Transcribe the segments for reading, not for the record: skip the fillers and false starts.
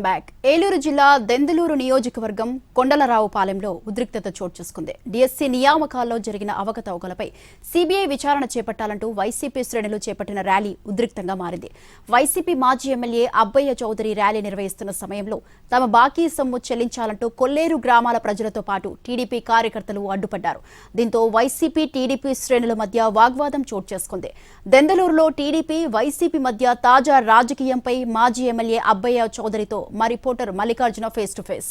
Back Eluru జిల్లా దెందులూరు నియోజకవర్గం కొండలరావుపాలెంలో ఉద్రిక్తత చోటు చేసుకుంది. డిఎస్సీ నియామకాల్లో జరిగిన అవకతవకలపై సీబీఐ విచారణ చేపట్టాలంటూ వైసీపీ శ్రేణులు చేపట్టిన ర్యాలీ ఉద్రిక్తంగా మారింది. వైసీపీ మాజీ ఎమ్మెల్యే అబ్బయ్య చౌదరి ర్యాలీ నిర్వహిస్తున్న సమయంలో తమ బాకీ సొమ్ము చెల్లించాలంటూ కొల్లేరు గ్రామాల ప్రజలతో పాటు టీడీపీ కార్యకర్తలు అడ్డుపడ్డారు. దీంతో వైసీపీ టీడీపీ శ్రేణుల మధ్య వాగ్వాదం చోటు చేసుకుంది. దెందులూరులో టీడీపీ వైసీపీ మధ్య తాజా రాజకీయంపై మాజీ ఎమ్మెల్యే అబ్బయ్య చౌదరితో మా reporter Mallikarjuna face to face.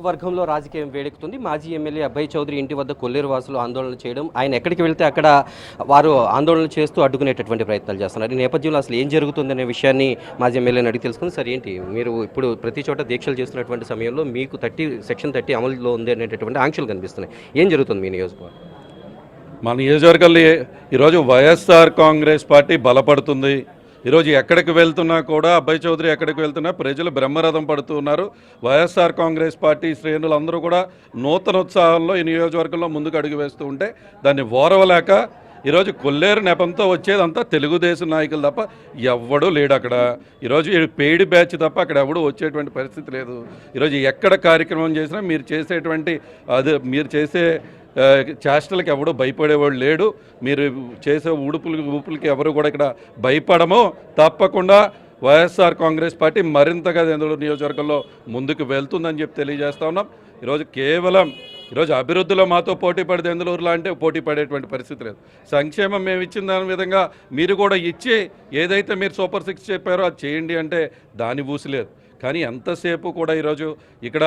వర్గంలో రాజకీయం వేడెక్కుతుంది. మాజీ ఎమ్మెల్యే అబ్బయ్య చౌదరి ఇంటి వద్ద కొల్లేరు వాసులు ఆందోళన చేయడం, ఆయన ఎక్కడికి వెళ్తే అక్కడ వారు ఆందోళన చేస్తూ అడ్డుకునేటటువంటి ప్రయత్నాలు చేస్తున్నారు. ఈ నేపథ్యంలో అసలు ఏం జరుగుతుందనే విషయాన్ని మాజీ ఎమ్మెల్యేని అడిగి తెలుసుకుని, సార్ ఏంటి మీరు ఇప్పుడు ప్రతి చోట దీక్షలు చేస్తున్నటువంటి సమయంలో మీకు సెక్షన్ 30 అమలులో ఉంది అనేటటువంటి ఆంక్షలు కనిపిస్తున్నాయి. ఏం జరుగుతుంది మీ నియోజకవర్గం? మా నియోజకవర్గంలో ఈరోజు వైఎస్ఆర్ కాంగ్రెస్ పార్టీ బలపడుతుంది. ఈరోజు ఎక్కడికి వెళ్తున్నా కూడా అబ్బయ్య చౌదరి ఎక్కడికి వెళ్తున్నా ప్రజలు బ్రహ్మరథం పడుతున్నారు. వైఎస్ఆర్ కాంగ్రెస్ పార్టీ శ్రేణులందరూ కూడా నూతనోత్సాహంలో ఈ నియోజకవర్గంలో ముందుకు అడుగు వేస్తూ ఉంటే దాన్ని ఓరవలేక ఈరోజు కొల్లేరు నెపంతో వచ్చేదంతా తెలుగుదేశం నాయకులు తప్ప ఎవ్వడూ లేడు అక్కడ. ఈరోజు పెయిడ్ బ్యాచ్ తప్ప అక్కడ ఎవడూ వచ్చేటువంటి పరిస్థితి లేదు. ఈరోజు ఎక్కడ కార్యక్రమం చేసినా మీరు చేసే చేష్టలకు ఎవడో భయపడేవాడు లేడు. మీరు చేసే ఊపులకి ఎవరు కూడా ఇక్కడ భయపడమో. తప్పకుండా వైఎస్ఆర్ కాంగ్రెస్ పార్టీ మరింతగా దెందులూరు నియోజకవర్గంలో ముందుకు వెళ్తుందని చెప్పి తెలియజేస్తా ఉన్నాం. ఈరోజు అభివృద్ధిలో మాతో పోటీ పడి దెందులూరులో అంటే పోటీ పడేటువంటి పరిస్థితి లేదు. సంక్షేమం మేము ఇచ్చిన దాని విధంగా మీరు కూడా ఇచ్చి ఏదైతే మీరు సూపర్ 6 చెప్పారో అది చేయండి అంటే దాని ఊసిలేదు. కానీ ఎంతసేపు కూడా ఈరోజు ఇక్కడ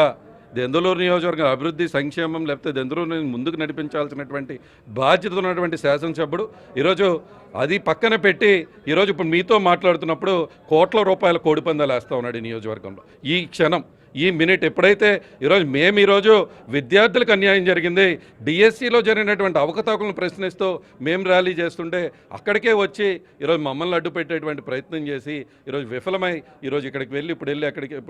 దెందులూరు నియోజకవర్గం అభివృద్ధి సంక్షేమం లేకపోతే దెందులూరుని ముందుకు నడిపించాల్సినటువంటి బాధ్యత ఉన్నటువంటి శాసనసభ్యుడు ఈరోజు అది పక్కన పెట్టి ఈరోజు ఇప్పుడు మీతో మాట్లాడుతున్నప్పుడు కోట్ల రూపాయల కోడిపందాలు వేస్తూ ఉన్నాడు ఈ నియోజకవర్గంలో. ఈ క్షణం ఈ మినిట్ ఎప్పుడైతే ఈరోజు విద్యార్థులకు అన్యాయం జరిగింది, డిఎస్సిలో జరిగినటువంటి అవకతవకలను ప్రశ్నిస్తూ మేము ర్యాలీ చేస్తుంటే అక్కడికే వచ్చి ఈరోజు మమ్మల్ని అడ్డు పెట్టేటువంటి ప్రయత్నం చేసి ఈరోజు విఫలమై ఈరోజు ఇక్కడికి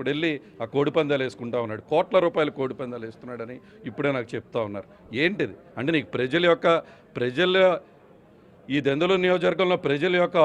వెళ్ళి ఆ కోడిపందాలు వేసుకుంటా ఉన్నాడు. కోట్ల రూపాయల కోడిపందాలు వేస్తున్నాడని ఇప్పుడే నాకు చెప్తా ఉన్నారు. ఏంటిది అంటే నీకు ప్రజల ఈ దెందులూరు నియోజకవర్గంలో ప్రజల యొక్క